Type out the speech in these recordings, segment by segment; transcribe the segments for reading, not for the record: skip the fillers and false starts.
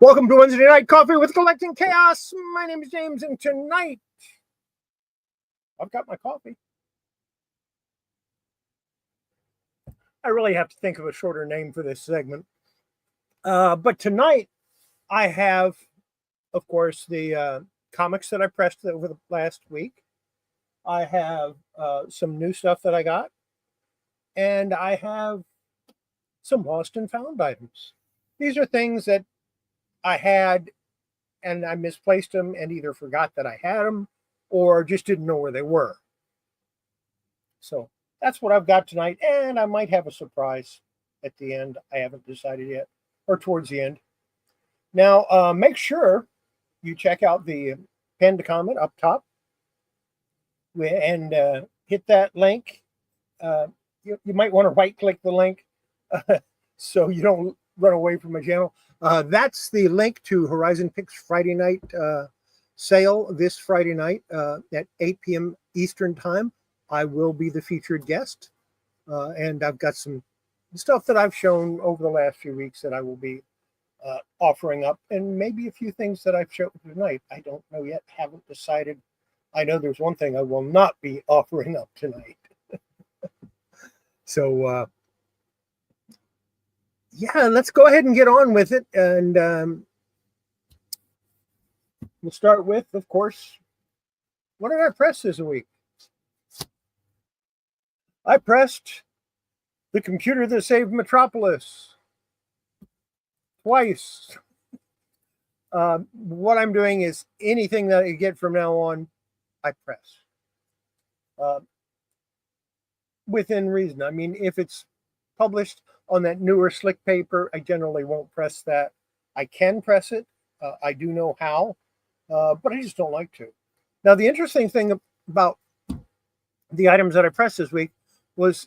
Welcome to Wednesday Night Coffee with Kollecting Kaos. My name is James, and tonight I've got my coffee. I really have to think of a shorter name for this segment. But tonight I have, of course, the comics that I pressed over the last week. I have some new stuff that I got, and I have some lost and found items. These are things that I had and I misplaced them and either forgot that I had them or just didn't know where they were. So that's what I've got tonight, and I might have a surprise at the end. I haven't decided yet, or towards the end. Now, make sure you check out the pinned comment up top and hit that link. You might want to right-click the link so you don't run away from my channel. That's the link to Horizon Picks Friday night sale this Friday night at 8 p.m. Eastern Time. I will be the featured guest, and I've got some stuff that I've shown over the last few weeks that I will be offering up, and maybe a few things that I've shown tonight. I don't know yet, haven't decided. I know there's one thing I will not be offering up tonight. So, yeah, let's go ahead and get on with it. And we'll start with, of course, what did I press this week? I pressed The Computer That Saved Metropolis twice. What I'm doing is anything that I get from now on, I press. Within reason. I mean, if it's published on that newer slick paper, I generally won't press that. I can press it. I do know how, but I just don't like to. Now, the interesting thing about the items that I pressed this week was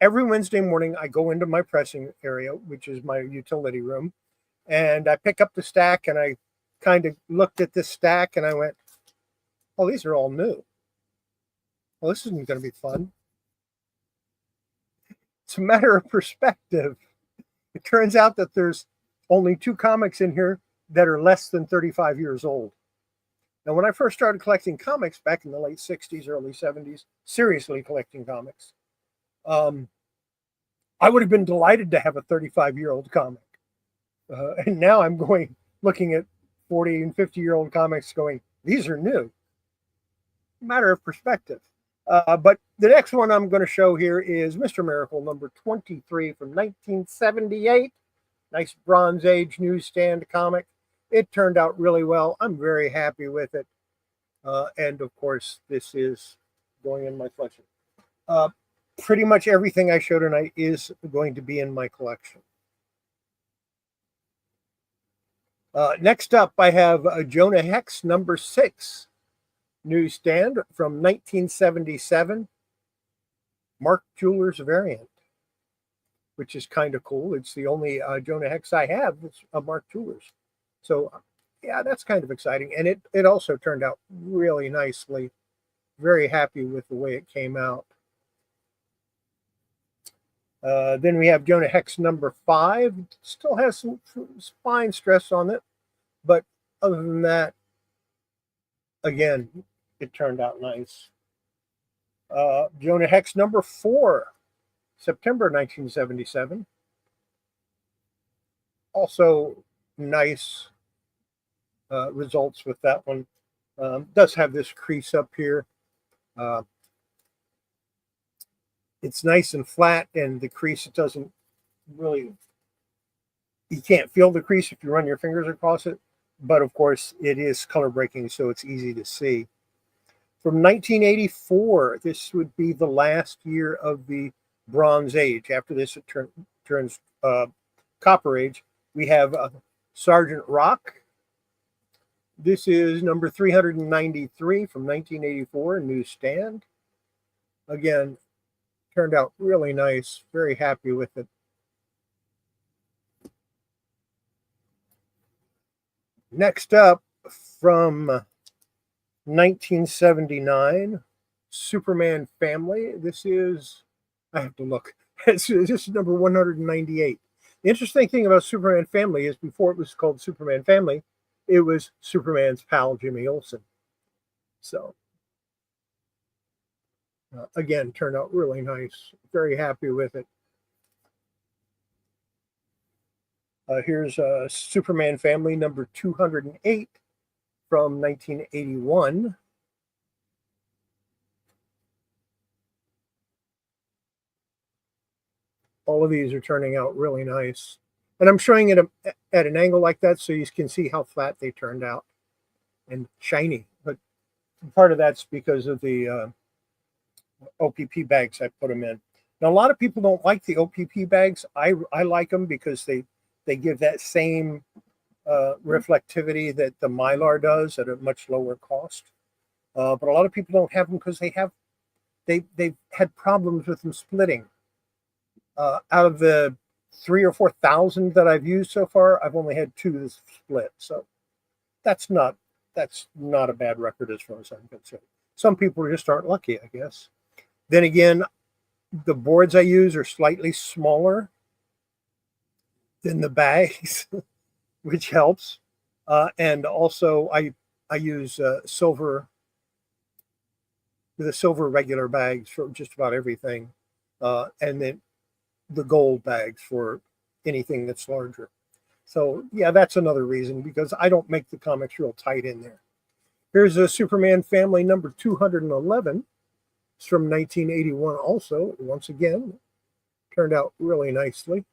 every Wednesday morning, I go into my pressing area, which is my utility room, and I pick up the stack, and I kind of looked at this stack, and I went, oh, these are all new. Well, this isn't going to be fun. It's a matter of perspective. It turns out that there's only 2 comics in here that are less than 35 years old. Now, when I first started collecting comics back in the late 60s, early 70s, seriously collecting comics, I would have been delighted to have a 35-year-old comic. And now I'm looking at 40 and 50-year-old comics going, these are new. Matter of perspective. But the next one I'm going to show here is Mr. Miracle number 23 from 1978. Nice Bronze Age newsstand comic. It turned out really well. I'm very happy with it. And of course, this is going in my collection. Pretty much everything I show tonight is going to be in my collection. Next up, I have Jonah Hex number 6. Newsstand from 1977, Mark Jewelers variant, which is kind of cool. It's the only Jonah Hex I have that's a Mark Jewelers. So, yeah, that's kind of exciting. And it also turned out really nicely. Very happy with the way it came out. Then we have Jonah Hex number 5. Still has some fine stress on it. But other than that, again, it turned out nice. Jonah Hex number 4, September 1977. Also nice results with that one. Does have this crease up here. It's nice and flat, and the crease, it doesn't really, you can't feel the crease if you run your fingers across it. But of course, it is color breaking, so it's easy to see. From 1984, this would be the last year of the Bronze Age. After this, it turns Copper Age. We have Sergeant Rock. This is number 393 from 1984, newsstand. Again, turned out really nice. Very happy with it. Next up, from 1979, Superman Family. This is, I have to look. This is number 198. The interesting thing about Superman Family is before it was called Superman Family, it was Superman's pal, Jimmy Olsen. So, again, turned out really nice. Very happy with it. Here's Superman Family number 208 from 1981. All of these are turning out really nice. And I'm showing it at an angle like that so you can see how flat they turned out and shiny. But part of that's because of the OPP bags I put them in. Now, a lot of people don't like the OPP bags. I like them because they give that same reflectivity that the Mylar does at a much lower cost. But a lot of people don't have them because they've had problems with them splitting. Out of the 3,000 or 4,000 that I've used so far, I've only had 2 split. So that's not a bad record as far as I'm concerned. Some people just aren't lucky, I guess. Then again, the boards I use are slightly smaller than the bags, which helps. And also, I use the silver regular bags for just about everything, and then the gold bags for anything that's larger. So yeah, that's another reason, because I don't make the comics real tight in there. Here's a Superman Family number 211. It's from 1981 also. Once again, turned out really nicely.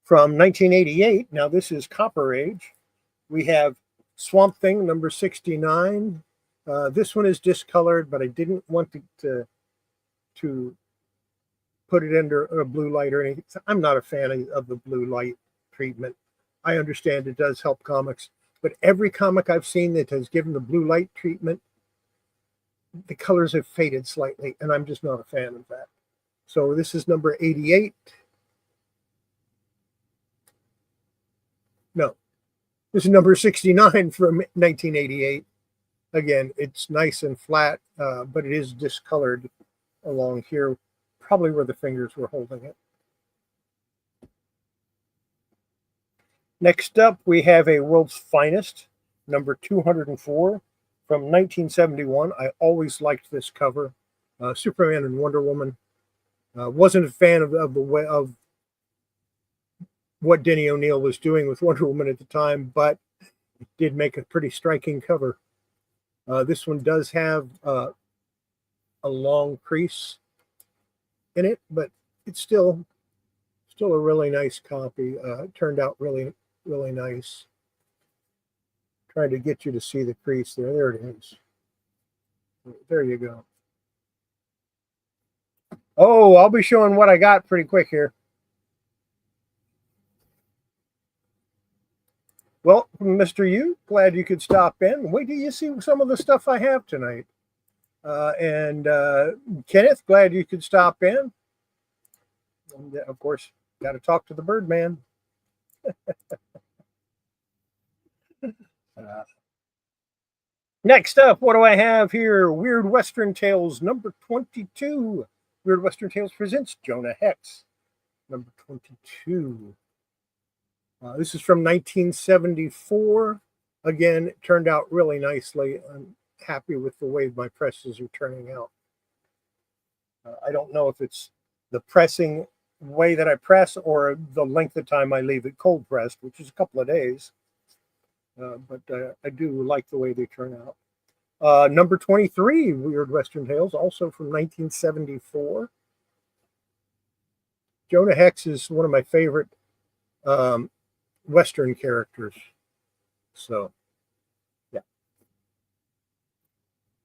From 1988, now this is Copper Age. We have Swamp Thing number 69. This one is discolored, but I didn't want to put it under a blue light or anything. I'm not a fan of the blue light treatment. I understand it does help comics, but every comic I've seen that has given the blue light treatment, the colors have faded slightly, and I'm just not a fan of that. So this is number 88. No, this is number 69 from 1988. Again, it's nice and flat, but it is discolored along here, probably where the fingers were holding it. Next up, we have a World's Finest, number 204 from 1971. I always liked this cover. Superman and Wonder Woman. Wasn't a fan of what Denny O'Neil was doing with Wonder Woman at the time, but it did make a pretty striking cover. This one does have a long crease in it, but it's still a really nice copy. It turned out really, really nice. Trying to get you to see the crease there. There it is. There you go. Oh, I'll be showing what I got pretty quick here. Well, Mr. Yu, glad you could stop in. Wait till you see some of the stuff I have tonight. And Kenneth, glad you could stop in. And of course, got to talk to the Birdman. Next up, what do I have here? Weird Western Tales number 22. Weird Western Tales presents Jonah Hex, number 22. This is from 1974. Again, it turned out really nicely. I'm happy with the way my presses are turning out. I don't know if it's the pressing way that I press or the length of time I leave it cold pressed, which is a couple of days. But I do like the way they turn out. Number 23, Weird Western Tales, also from 1974. Jonah Hex is one of my favorite Western characters. So, yeah.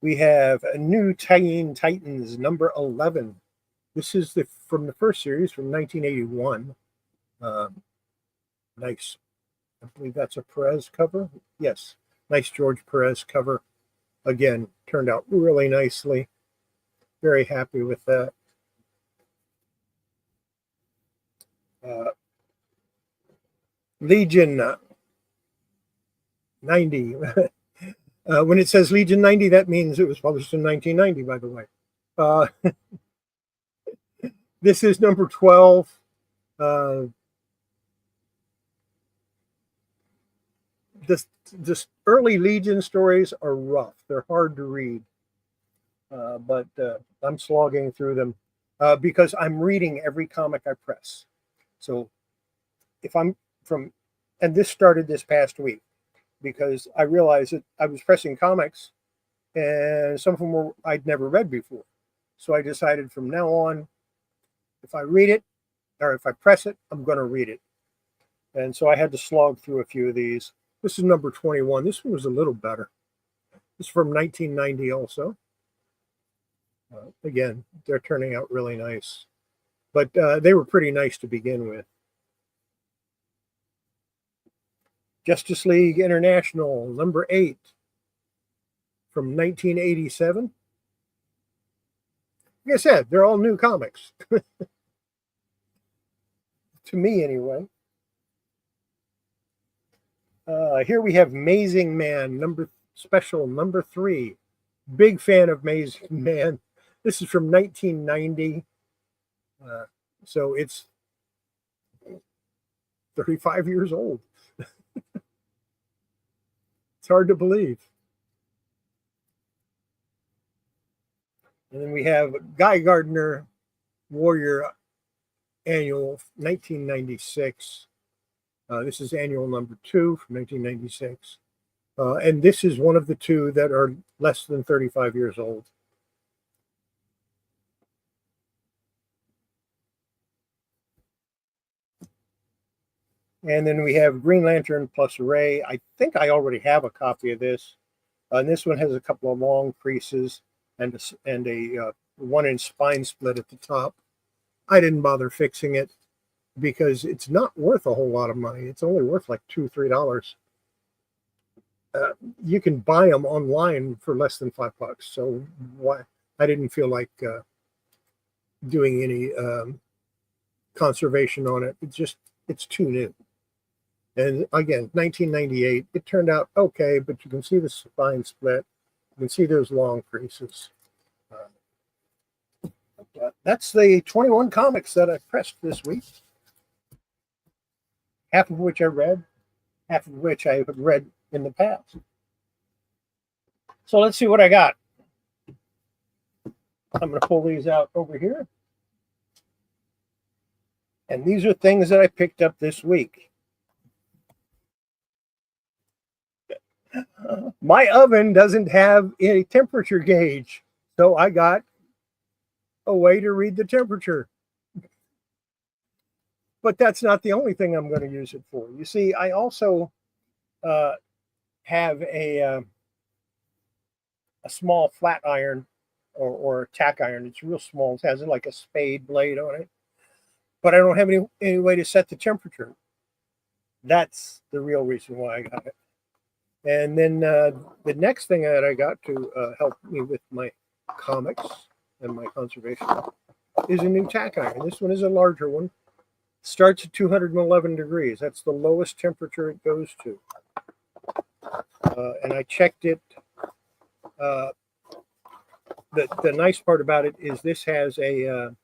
We have a new Teen Titans number 11. This is from the first series from 1981. Nice. I believe that's a Perez cover. Yes, nice George Perez cover. Again, turned out really nicely. Very happy with that. Legion 90. When it says Legion 90, that means it was published in 1990, by the way. This is number 12. This early Legion stories are rough. They're hard to read, but I'm slogging through them because I'm reading every comic I press. So if I'm from, and this started this past week because I realized that I was pressing comics and some of them were I'd never read before. So I decided from now on, if I read it or if I press it, I'm going to read it. And so I had to slog through a few of these. This is number 21. This one was a little better. This is from 1990 also. Again, they're turning out really nice. But they were pretty nice to begin with. Justice League International, number 8, from 1987. Like I said, they're all new comics. To me, anyway. Here we have Amazing Man, special number 3. Big fan of Amazing Man. This is from 1990. So it's 35 years old. It's hard to believe. And then we have Guy Gardner, Warrior Annual, 1996. This is annual number 2 from 1996. And this is one of the 2 that are less than 35 years old. And then we have Green Lantern plus Ray. I think I already have a copy of this. And this one has a couple of long creases and a 1-inch spine split at the top. I didn't bother fixing it because it's not worth a whole lot of money. It's only worth like $2 or $3. You can buy them online for less than $5. So why? I didn't feel like doing any conservation on it. It's too new. And again, 1998, it turned out okay, but you can see the spine split. You can see those long creases. That's the 21 comics that I pressed this week. Half of which I read, half of which I have read in the past. So let's see what I got. I'm going to pull these out over here. And these are things that I picked up this week. My oven doesn't have a temperature gauge, so I got a way to read the temperature. But that's not the only thing I'm going to use it for. You see, I also have a small flat iron or a tack iron. It's real small. It has like a spade blade on it. But I don't have any way to set the temperature. That's the real reason why I got it. And then the next thing that I got to help me with my comics and my conservation is a new tack iron. This one is a larger one. Starts at 211 degrees. That's the lowest temperature it goes to. And I checked it. The nice part about it is this has a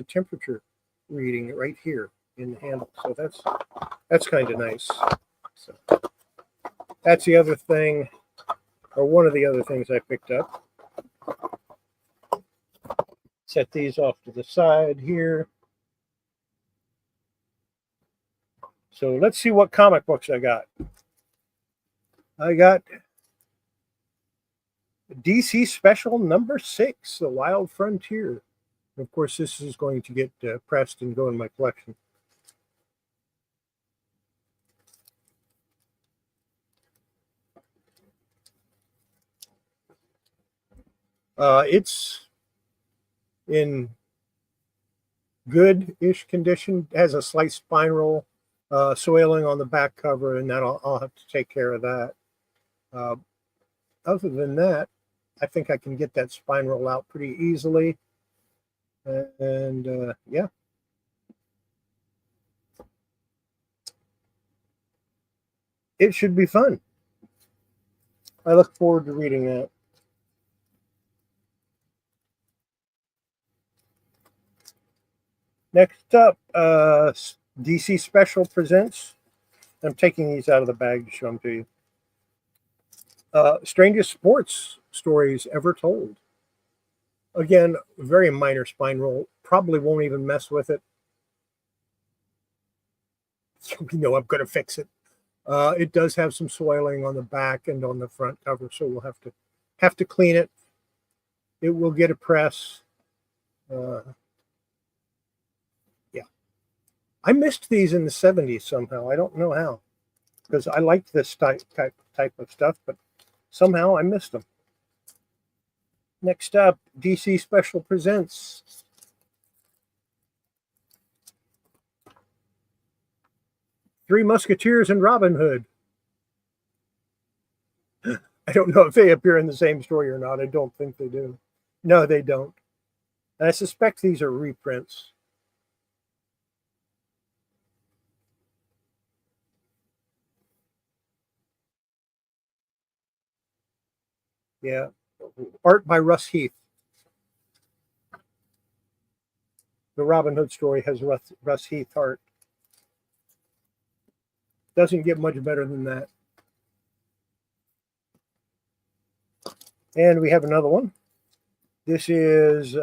temperature reading right here in the handle. So that's kind of nice. So that's the other thing, or one of the other things I picked up. Set these off to the side here. So let's see what comic books I got. I got DC Special number 6, The Wild Frontier. Of course, this is going to get pressed and go in my collection. It's in good-ish condition. It has a slight spine roll, soiling on the back cover, and that I'll have to take care of that. Other than that, I think I can get that spine roll out pretty easily. And yeah. It should be fun. I look forward to reading that. Next up, DC Special presents. I'm taking these out of the bag to show them to you. Strangest sports stories ever told. Again, very minor spine roll. Probably won't even mess with it. You know I'm going to fix it. It does have some soiling on the back and on the front cover, so we'll have to clean it. It will get a press. Yeah, I missed these in the 70s somehow. I don't know how, because I liked this type of stuff, but somehow I missed them. Next up, DC Special presents Three Musketeers and Robin Hood. I don't know if they appear in the same story or not. I don't think they do. No, they don't. And I suspect these are reprints. Yeah. Art by Russ Heath. The Robin Hood story has Russ Heath art. Doesn't get much better than that. And we have another one. This is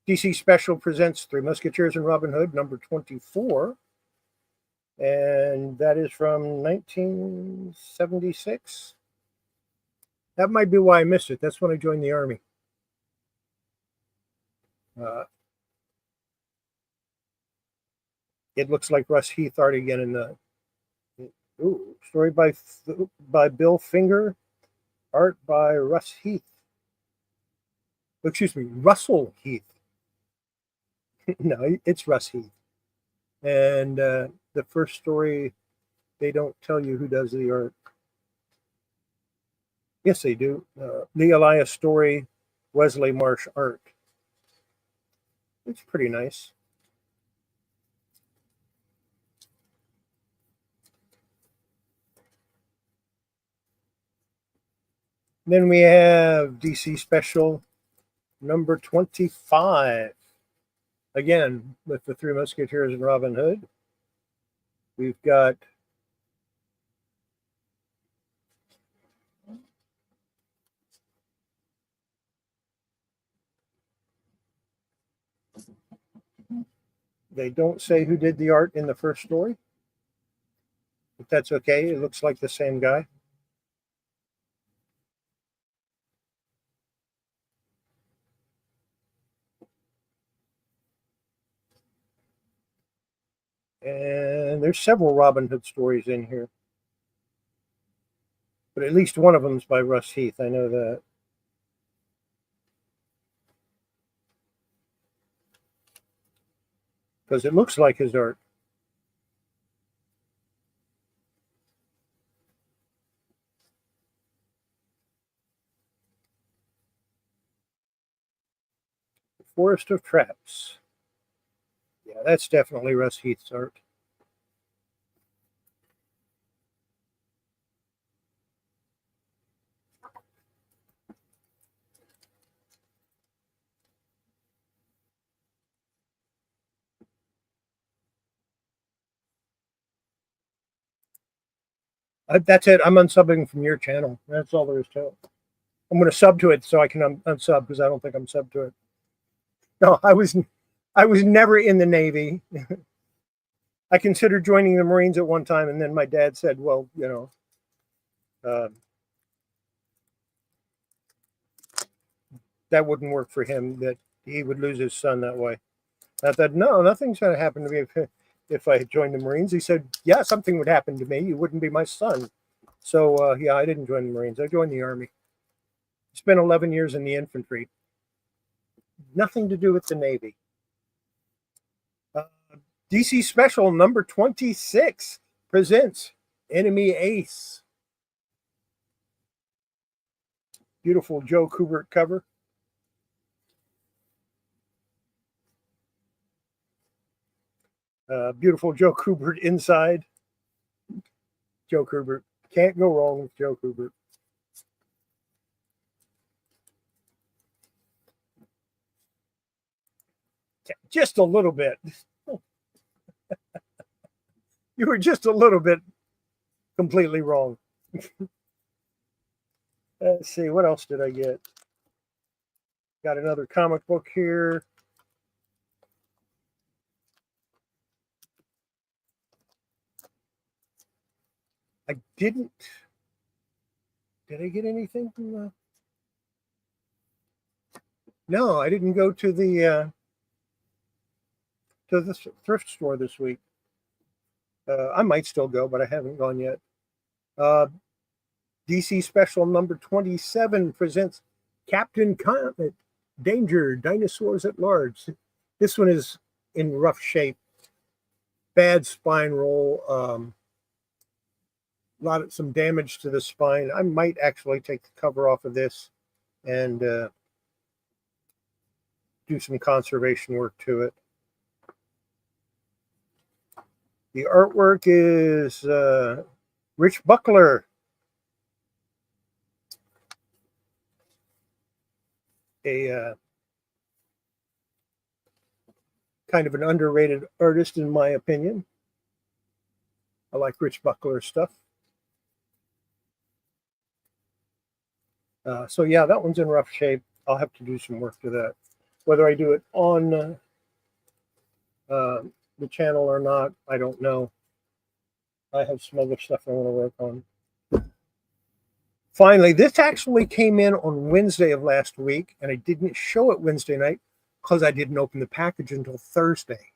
DC Special presents Three Musketeers and Robin Hood, number 24. And that is from 1976. That might be why I missed it. That's when I joined the Army. It looks like Russ Heath art again in the story by Bill Finger, art by Russ Heath. Excuse me, Russell Heath. No, it's Russ Heath. And the first story, they don't tell you who does the art. Yes, they do. Lee Elias story, Wesley Marsh art. It's pretty nice. Then we have DC Special number 25. Again, with the Three Musketeers and Robin Hood. We've got they don't say who did the art in the first story, but that's okay. It looks like the same guy. And there's several Robin Hood stories in here, but at least one of them is by Russ Heath. I know that. Because it looks like his art. The Forest of Traps. Yeah, that's definitely Russ Heath's art. That's it. I'm unsubbing from your channel. That's all there is to it. I'm going to sub to it so I can unsub because I don't think I'm sub to it. No, I was never in the Navy. I considered joining the Marines at one time, and then my dad said, "Well, you know, that wouldn't work for him. That he would lose his son that way." I thought, "No, nothing's going to happen to me if I joined the Marines." He said, "Yeah, something would happen to me. You wouldn't be my son." So yeah, I didn't join the Marines. I joined the Army. Spent 11 years in the infantry. Nothing to do with the Navy. DC Special number 26 presents Enemy Ace. Beautiful Joe Kubert cover. Beautiful Joe Kubert inside. Joe Kubert. Can't go wrong with Joe Kubert. Just a little bit. You were just a little bit completely wrong. Let's see, what else did I get? Got another comic book here. I didn't. Did I get anything from the? No, I didn't go to the thrift store this week. I might still go, but I haven't gone yet. DC Special number 27 presents Captain Comet, Danger, Dinosaurs at Large. This one is in rough shape. Bad spine roll. Some damage to the spine. I might actually take the cover off of this and do some conservation work to it. The artwork is Rich Buckler, a kind of an underrated artist in my opinion. I like Rich Buckler's stuff. So yeah, that one's in rough shape. I'll have to do some work to that. Whether I do it on the channel or not, I don't know. I have some other stuff I want to work on. Finally, this actually came in on Wednesday of last week, and I didn't show it Wednesday night because I didn't open the package until Thursday.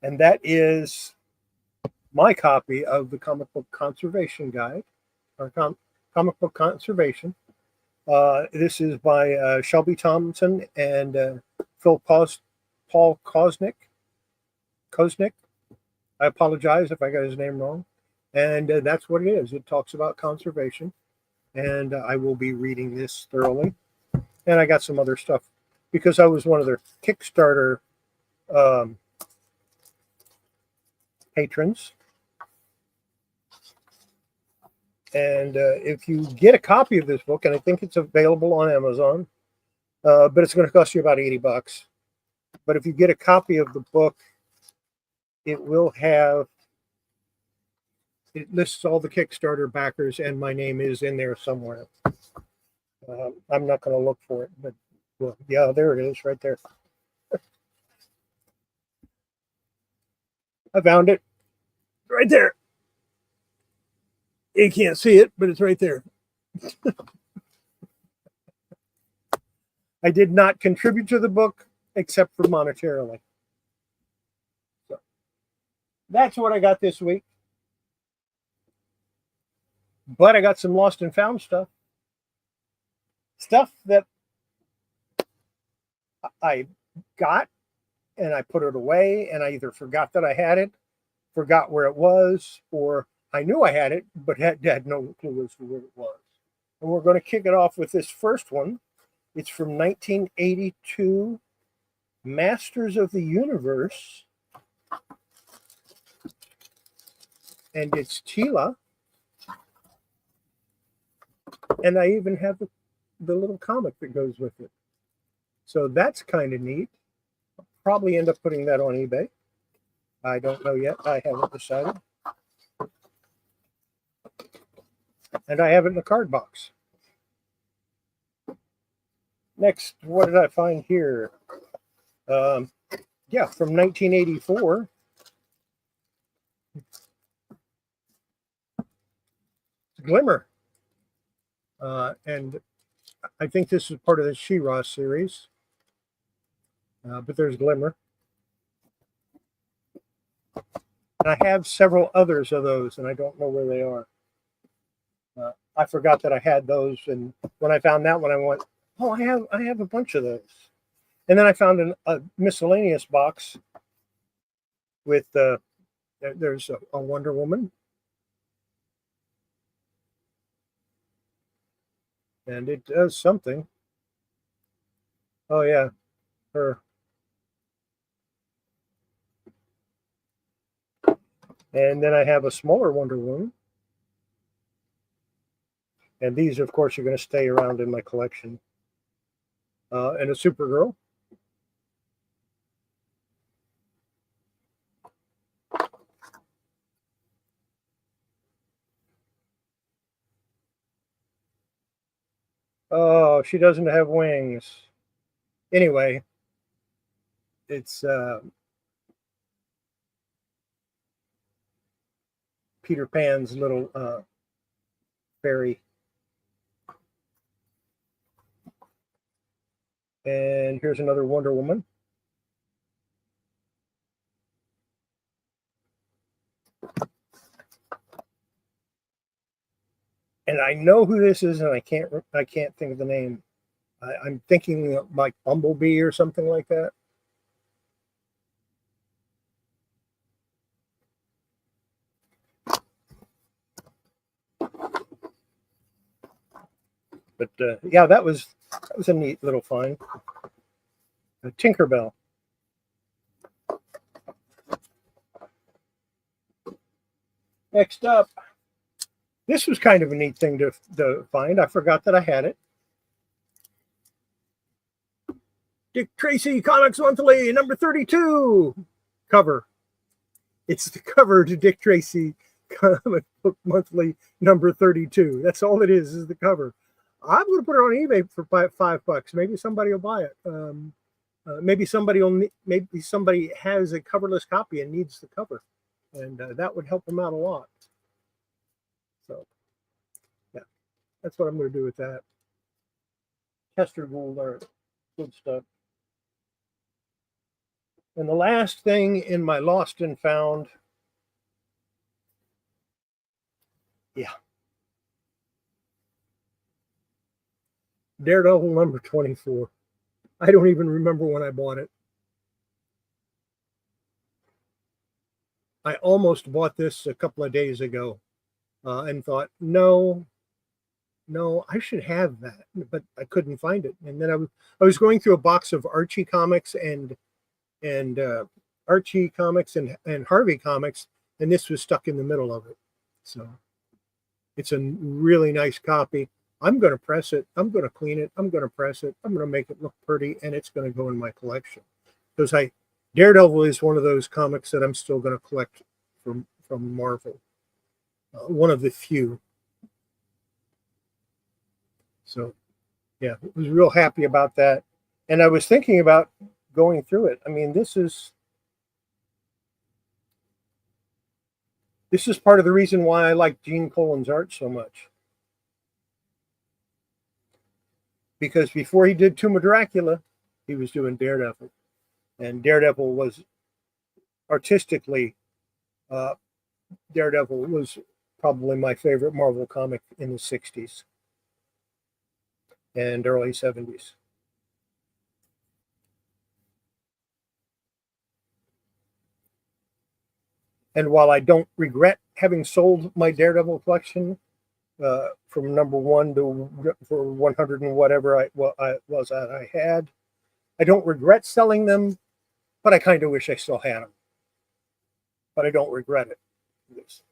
And that is my copy of the Comic Book Conservation Guide, or Comic Book Conservation. This is by Shelby Thompson and Paul Koznick. I apologize if I got his name wrong. And that's what it is. It talks about conservation. And I will be reading this thoroughly. And I got some other stuff because I was one of their Kickstarter patrons. And if you get a copy of this book, and I think it's available on Amazon, but it's going to cost you about $80. But if you get a copy of the book, it will have, it lists all the Kickstarter backers, and my name is in there somewhere. I'm not going to look for it, but well, yeah, there it is right there. I found it right there. You can't see it, but it's right there. I did not contribute to the book except for monetarily. So that's what I got this week. But I got some lost and found stuff. Stuff that I got and I put it away, and I either forgot that I had it, forgot where it was, or I knew I had it, but had no clue as to where it was. And we're going to kick it off with this first one. It's from 1982, Masters of the Universe. And it's Tila. And I even have the little comic that goes with it. So that's kind of neat. I'll probably end up putting that on eBay. I don't know yet. I haven't decided. And I have it in a card box. Next, what did I find here? Yeah, from 1984. Glimmer. And I think this is part of the She-Ra series. But there's Glimmer. And I have several others of those, and I don't know where they are. I forgot that I had those, and when I found that one, I went, "Oh, I have a bunch of those." And then I found a miscellaneous box with there's a Wonder Woman, and it does something. Oh yeah, her. And then I have a smaller Wonder Woman. And these, of course, are going to stay around in my collection. And a Supergirl. Oh, she doesn't have wings. Anyway, it's Peter Pan's little fairy. And here's another Wonder Woman. And I know who this is, and I can't think of the name. I'm thinking like Bumblebee or something like that. But yeah, that was a neat little find. A Tinkerbell. Next up, this was kind of a neat thing to find. I forgot that I had it. Dick Tracy Comics Monthly, number 32 cover. It's the cover to Dick Tracy Comic Book Monthly number 32. That's all it is the cover. I'm going to put it on eBay for $5. Maybe somebody will buy it. Maybe somebody has a coverless copy and needs the cover, and that would help them out a lot. So, yeah, that's what I'm going to do with that. Chester Gould art, good stuff. And the last thing in my lost and found, yeah, Daredevil number 24. I don't even remember when I bought it. I almost bought this a couple of days ago and thought, no, I should have that, but I couldn't find it. And then I was going through a box of Archie comics and Archie comics and Harvey comics, and this was stuck in the middle of it. So it's a really nice copy. I'm going to press it. I'm going to clean it. I'm going to press it. I'm going to make it look pretty, and it's going to go in my collection. Because Daredevil is one of those comics that I'm still going to collect from Marvel. One of the few. So, yeah, I was real happy about that. And I was thinking about going through it. I mean, this is part of the reason why I like Gene Colan's art so much. Because before he did Tomb of Dracula, he was doing Daredevil. And Daredevil was artistically, Daredevil was probably my favorite Marvel comic in the 60s and early 70s. And while I don't regret having sold my Daredevil collection from number 1 to for 100 and whatever I had, I don't regret selling them, but I kind of wish I still had them. But I don't regret it. It's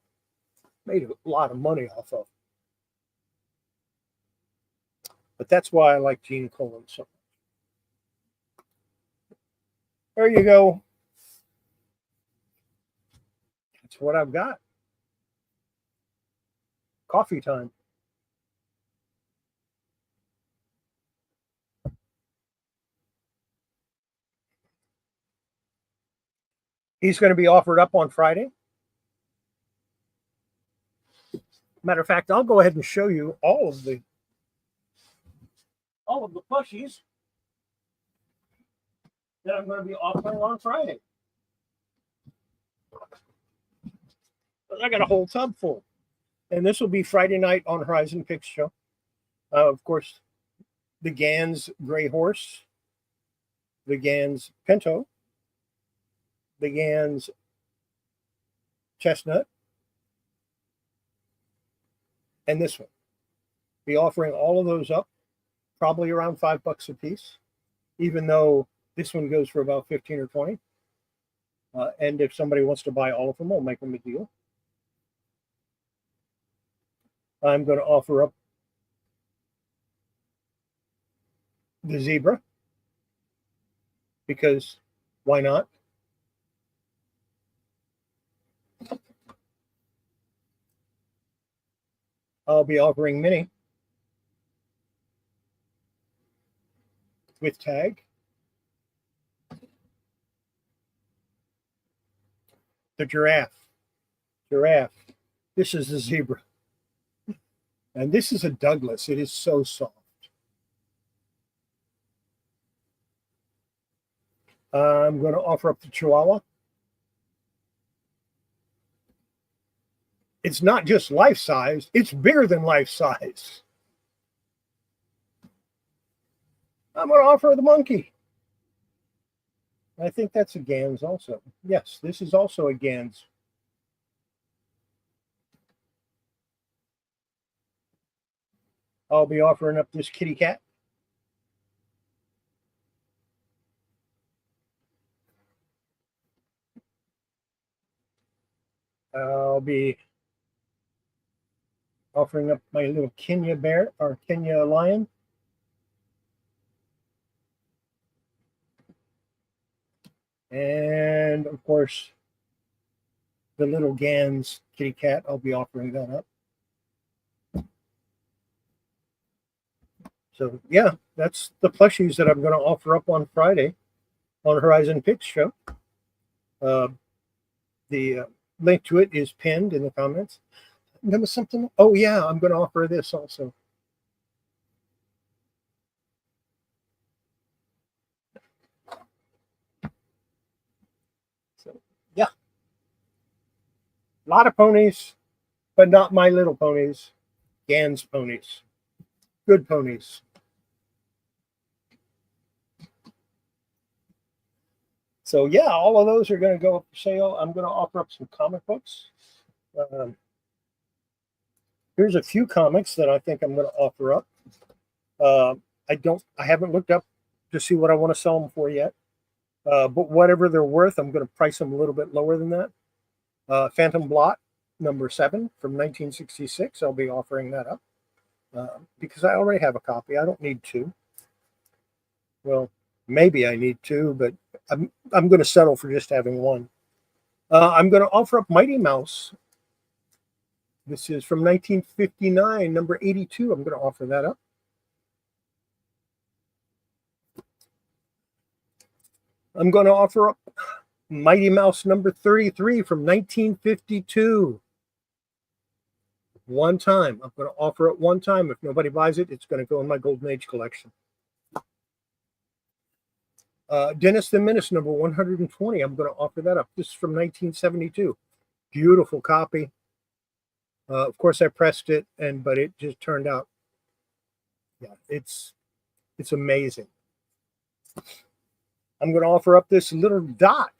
made a lot of money off of. But that's why I like Gene Colan so much. There you go. That's what I've got. Coffee time. He's going to be offered up on Friday. Matter of fact, I'll go ahead and show you all of the plushies that I'm going to be offering on Friday. I got a whole tub full. And this will be Friday night on Horizon Picks Show. Of course, the Gans Gray Horse, the Gans Pinto, the Gans Chestnut, and this one. Be offering all of those up, probably around $5 a piece, even though this one goes for about 15 or 20. And if somebody wants to buy all of them, I'll make them a deal. I'm going to offer up the zebra because why not? I'll be offering Minnie. with tag. The giraffe. This is the zebra. And this is a Douglas. It is so soft. I'm going to offer up the Chihuahua. It's not just life size, it's bigger than life size. I'm going to offer the monkey. I think that's a Gans also. Yes, this is also a Gans. I'll be offering up this kitty cat. I'll be offering up my little Kenya bear or Kenya lion. And of course, the little Gans kitty cat, I'll be offering that up. So yeah, that's the plushies that I'm going to offer up on Friday on Horizon Picks Show. The link to it is pinned in the comments. There was something. Oh yeah, I'm going to offer this also. So yeah, a lot of ponies, but not My Little Ponies. Gans ponies, good ponies. So yeah, all of those are going to go up for sale. I'm going to offer up some comic books. Here's a few comics that I think I'm going to offer up. I haven't looked up to see what I want to sell them for yet. But whatever they're worth, I'm going to price them a little bit lower than that. Phantom Blot number 7 from 1966. I'll be offering that up because I already have a copy. I don't need 2. Well, maybe I need 2, but I'm going to settle for just having 1. I'm going to offer up Mighty Mouse. This is from 1959, number 82. I'm going to offer that up. I'm going to offer up Mighty Mouse number 33 from 1952. One time. I'm going to offer it one time. If nobody buys it, it's going to go in my Golden Age collection. Dennis the Menace number 120. I'm going to offer that up. This is from 1972. Beautiful copy. Of course, I pressed it, but it just turned out. Yeah, it's amazing. I'm going to offer up this little Dot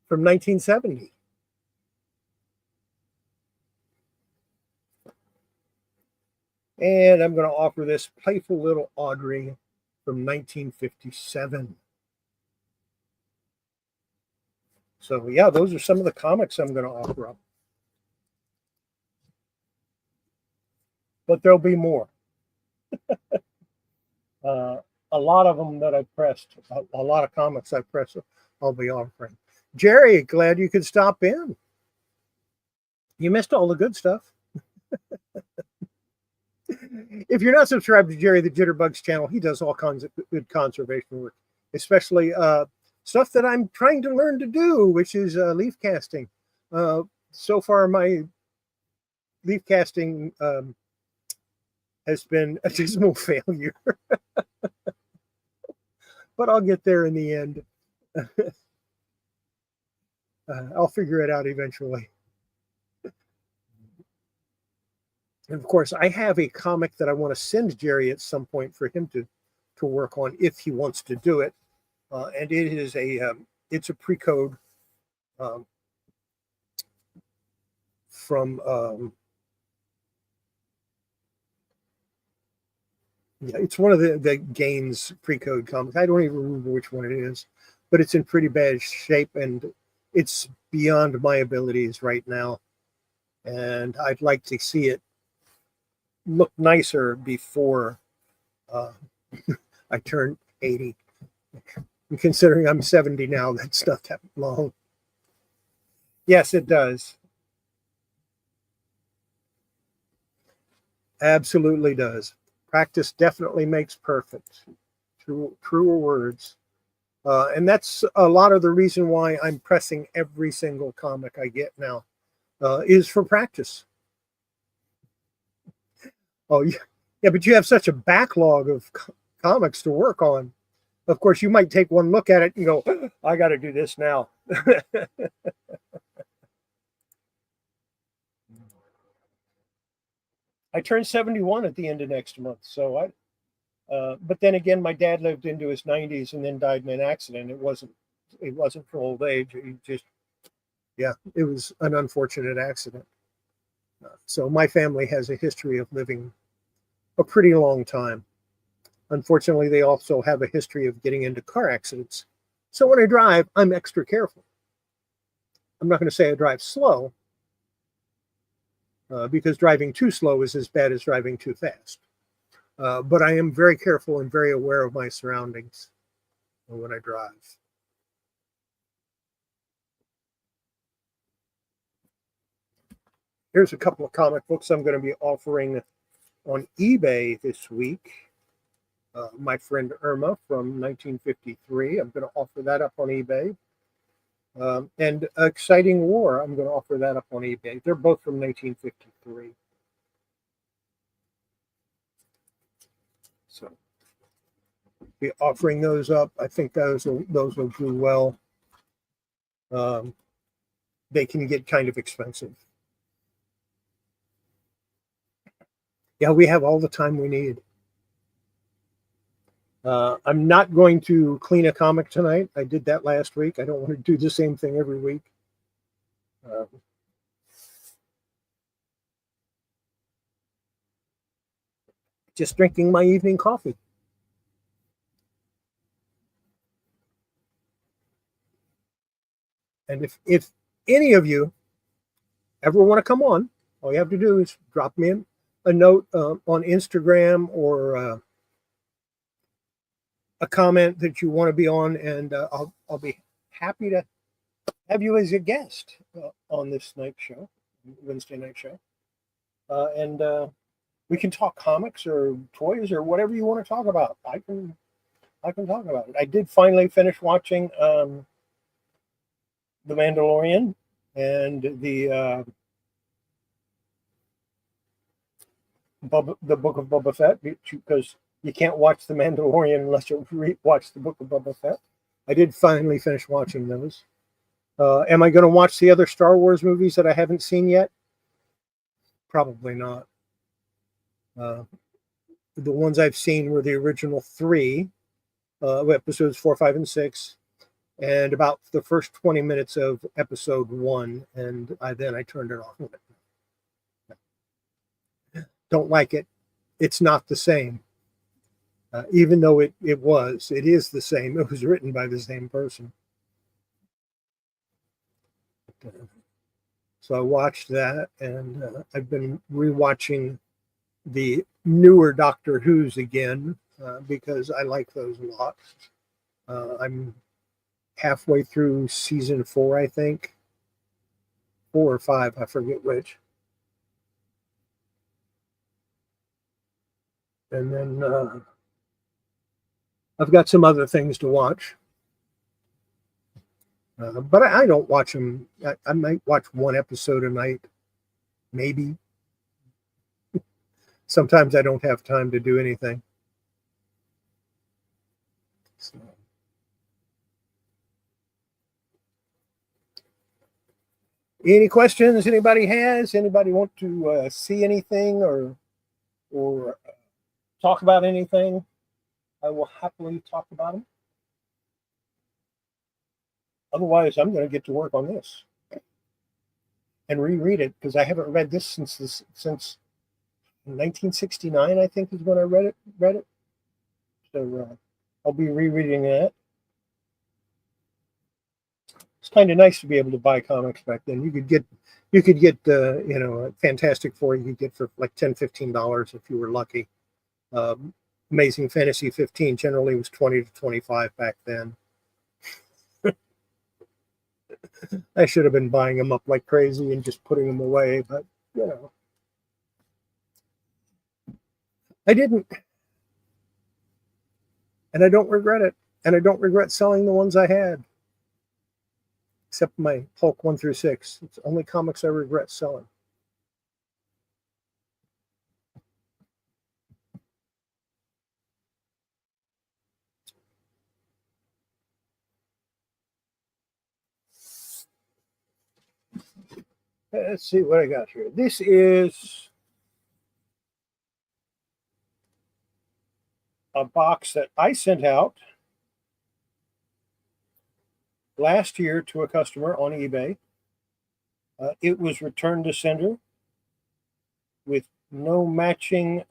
from 1970. And I'm going to offer this playful little Audrey from 1957. So yeah, those are some of the comics I'm going to offer up. But there'll be more. A lot of them that I pressed, a lot of comics I pressed, I'll be offering. Jerry, glad you could stop in. You missed all the good stuff. If you're not subscribed to Jerry the Jitterbugs channel, he does all kinds of good conservation work, especially stuff that I'm trying to learn to do, which is leaf casting. So far, my leaf casting has been a dismal failure. But I'll get there in the end. I'll figure it out eventually. And of course, I have a comic that I want to send Jerry at some point for him to work on if he wants to do it. And it is it's a pre-code from yeah, it's one of the Gaines pre-code comics. I don't even remember which one it is, but it's in pretty bad shape and it's beyond my abilities right now. And I'd like to see it look nicer before I turn 80. And considering I'm 70 now, that's not that long. Yes, it does. Absolutely does. Practice definitely makes perfect. truer words. And that's a lot of the reason why I'm pressing every single comic I get now, is for practice. Oh, yeah, but you have such a backlog of comics to work on. Of course, you might take one look at it and go, I got to do this now. I turned 71 at the end of next month. So but then again, my dad lived into his 90s and then died in an accident. It wasn't for old age. It was an unfortunate accident. So my family has a history of living a pretty long time. Unfortunately, they also have a history of getting into car accidents. So when I drive, I'm extra careful. I'm not going to say I drive slow, because driving too slow is as bad as driving too fast. But I am very careful and very aware of my surroundings when I drive. Here's a couple of comic books I'm going to be offering on eBay this week. My friend Irma from 1953. I'm going to offer that up on eBay. And Exciting War, I'm going to offer that up on eBay. They're both from 1953. So be offering those up. I think those will do well. They can get kind of expensive. Yeah, we have all the time we need. I'm not going to clean a comic tonight. I did that last week. I don't want to do the same thing every week. Just drinking my evening coffee. And if any of you ever want to come on, all you have to do is drop me a note on Instagram, or a comment that you want to be on, and I'll be happy to have you as a guest on this night show, Wednesday night show, and we can talk comics or toys or whatever you want to talk about. I can talk about it. I did finally finish watching The Mandalorian and the Book of Boba Fett, because you can't watch The Mandalorian unless you watch the Book of Boba Fett. I did finally finish watching those. Am I going to watch the other Star Wars movies that I haven't seen yet? Probably not. The ones I've seen were the original 3, episodes 4, 5, and 6, and about the first 20 minutes of episode 1, and then I turned it off. Don't like it. It's not the same. Even though it is the same. It was written by the same person. So I watched that, and I've been rewatching the newer Doctor Who's again, because I like those a lot. I'm halfway through season 4, I think. 4 or 5, I forget which. And then I've got some other things to watch. But I don't watch them. I might watch one episode a night, maybe. Sometimes I don't have time to do anything. So. Any questions anybody has? Anybody want to see anything or talk about anything? I will happily talk about them. Otherwise, I'm going to get to work on this and reread it, because I haven't read this since 1969. I think is when I read it. So I'll be rereading that. It's kind of nice to be able to buy comics back then. You could get Fantastic Four. You could get for like $10, $15 if you were lucky. Amazing Fantasy 15 generally was $20 to $25 back then. I should have been buying them up like crazy and just putting them away, but I didn't. And I don't regret it. And I don't regret selling the ones I had, except my Hulk 1 through 6. It's only comics I regret selling. Let's see what I got here. This is a box that I sent out last year to a customer on eBay. It was returned to sender with no matching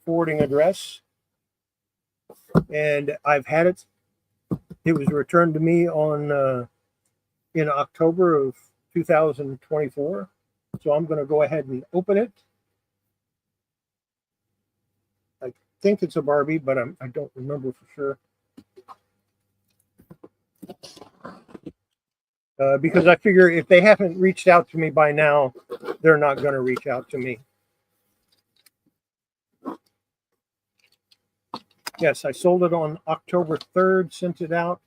forwarding address. And I've had it. It was returned to me on in October of 2024. So I'm going to go ahead and open it. I think it's a Barbie, but I don't remember for sure. Because I figure if they haven't reached out to me by now, they're not going to reach out to me. Yes, I sold it on October 3rd, sent it out.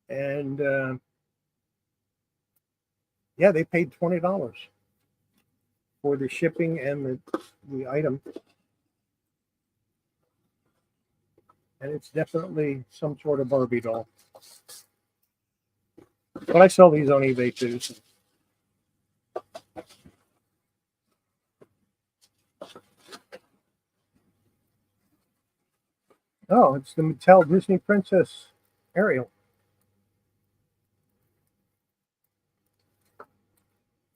And yeah, they paid $20 for the shipping and the item. And it's definitely some sort of Barbie doll. But I sell these on eBay too. So. Oh, it's the Mattel Disney Princess Ariel.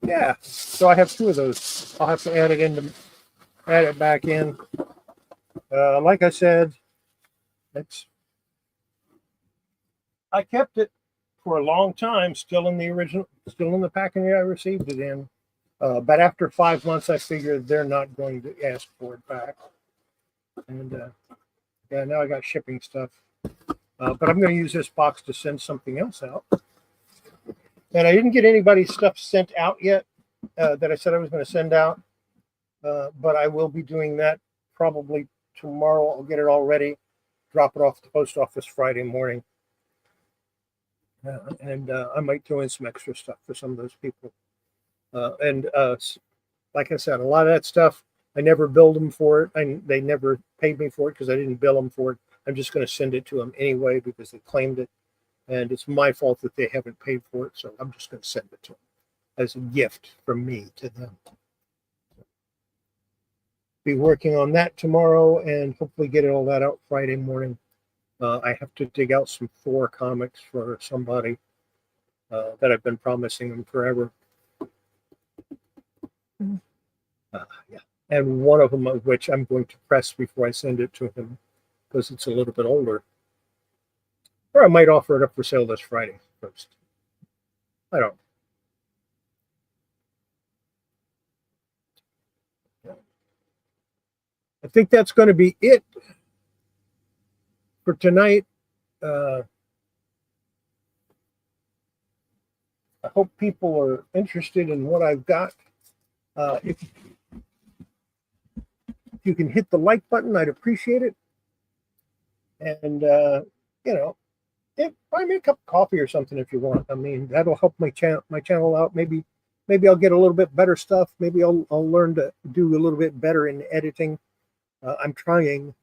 Yeah, so I have 2 of those. I'll have to add it back in. Like I said, I kept it for a long time, still in the packaging I received it in. But after 5 months, I figured they're not going to ask for it back. And yeah, now I got shipping stuff. But I'm going to use this box to send something else out. And I didn't get anybody's stuff sent out yet that I said I was going to send out. But I will be doing that probably tomorrow. I'll get it all ready, drop it off at the post office Friday morning. And I might throw in some extra stuff for some of those people. Like I said, a lot of that stuff, I never billed them for it. They never paid me for it because I didn't bill them for it. I'm just going to send it to them anyway because they claimed it. And it's my fault that they haven't paid for it. So I'm just going to send it to them as a gift from me to them. Be working on that tomorrow and hopefully get all that out Friday morning. I have to dig out some Thor comics for somebody that I've been promising them forever. Yeah. And one of them of which I'm going to press before I send it to him because it's a little bit older. Or I might offer it up for sale this Friday first. I don't know. I think that's going to be it for tonight. I hope people are interested in what I've got. If you can hit the like button, I'd appreciate it. And, buy me a cup of coffee or something if you want. I mean, that'll help my channel out. Maybe I'll get a little bit better stuff. Maybe I'll learn to do a little bit better in editing. I'm trying.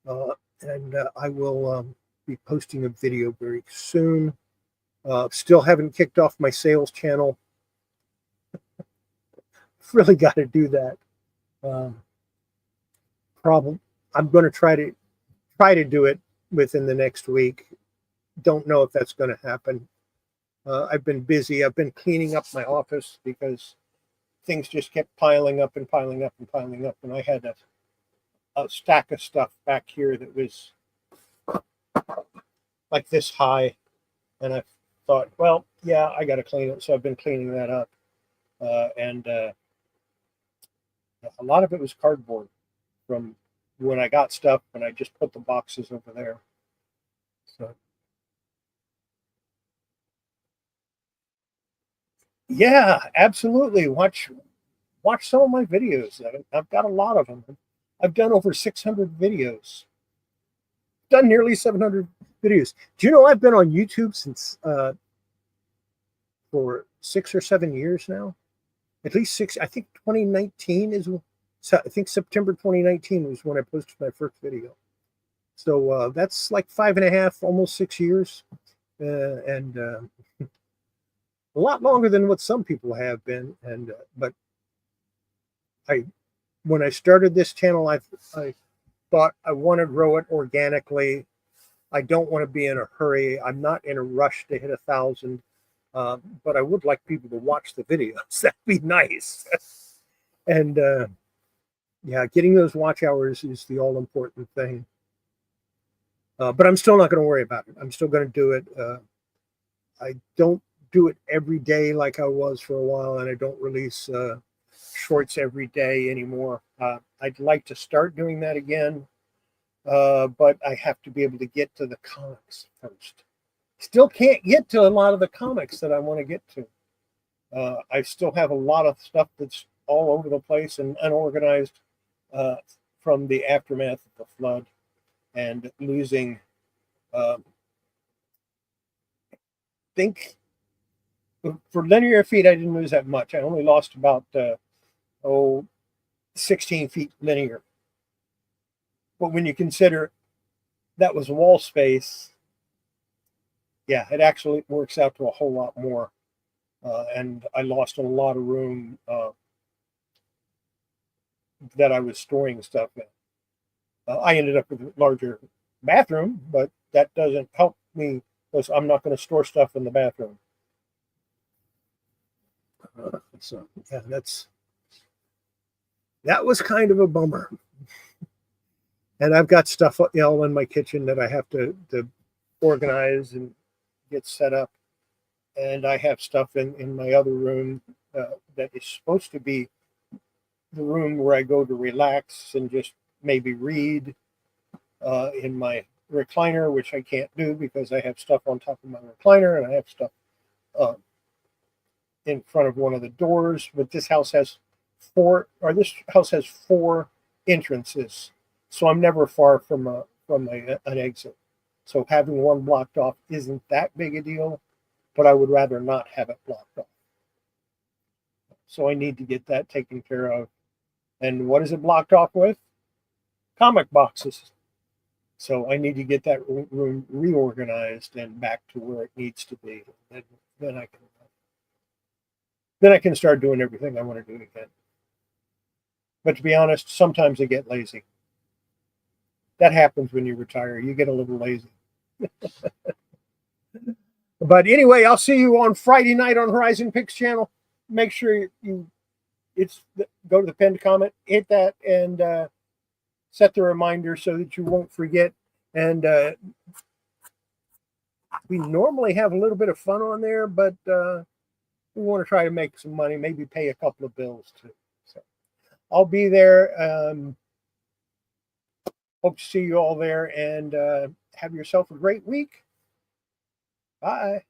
And I will be posting a video very soon. Still haven't kicked off my sales channel. Really got to do that. I'm going to try to do it within the next week. Don't know if that's going to happen. I've been busy. I've been cleaning up my office because things just kept piling up and piling up and piling up. And I had a stack of stuff back here that was like this high. And I thought, well, yeah, I got to clean it. So I've been cleaning that up. And a lot of it was cardboard from when I got stuff and I just put the boxes over there. So yeah, absolutely. Watch some of my videos. I've got a lot of them. I've done over 600 videos. Done nearly 700 videos. Do you know I've been on YouTube since for 6 or 7 years now? At least 6. I think 2019 is. So I think September 2019 was when I posted my first video. So that's like 5.5, almost 6 years, and a lot longer than what some people have been. And but when I started this channel, I thought I want to grow it organically. I don't want to be in a hurry. I'm not in a rush to hit 1,000, but I would like people to watch the videos. That'd be nice. And yeah, getting those watch hours is the all important thing. But I'm still not going to worry about it. I'm still going to do it. I don't do it every day like I was for a while, and I don't release shorts every day anymore. I'd like to start doing that again, but I have to be able to get to the comics first. Still can't get to a lot of the comics that I want to get to. I still have a lot of stuff that's all over the place and unorganized from the aftermath of the flood and losing. Think for linear feet, I didn't lose that much. I only lost about 16 feet linear. But when you consider that was wall space, yeah, it actually works out to a whole lot more. And I lost a lot of room that I was storing stuff in. I ended up with a larger bathroom, but that doesn't help me because I'm not going to store stuff in the bathroom. So yeah, that was kind of a bummer. And I've got stuff all in my kitchen that I have to organize and get set up. And I have stuff in my other room that is supposed to be the room where I go to relax and just maybe read in my recliner, which I can't do because I have stuff on top of my recliner and I have stuff in front of one of the doors. But this house has four entrances, so I'm never far from an exit. So having one blocked off isn't that big a deal, but I would rather not have it blocked off. So I need to get that taken care of. And what is it blocked off with? Comic boxes. So I need to get that room reorganized and back to where it needs to be. And then I can start doing everything I want to do again. But to be honest, sometimes I get lazy. That happens when you retire. You get a little lazy. But anyway, I'll see you on Friday night on Horizon Picks channel. Make sure you go to the pinned comment, hit that, and set the reminder so that you won't forget. And we normally have a little bit of fun on there, but we want to try to make some money, maybe pay a couple of bills too. So I'll be there. Hope to see you all there, and have yourself a great week. Bye.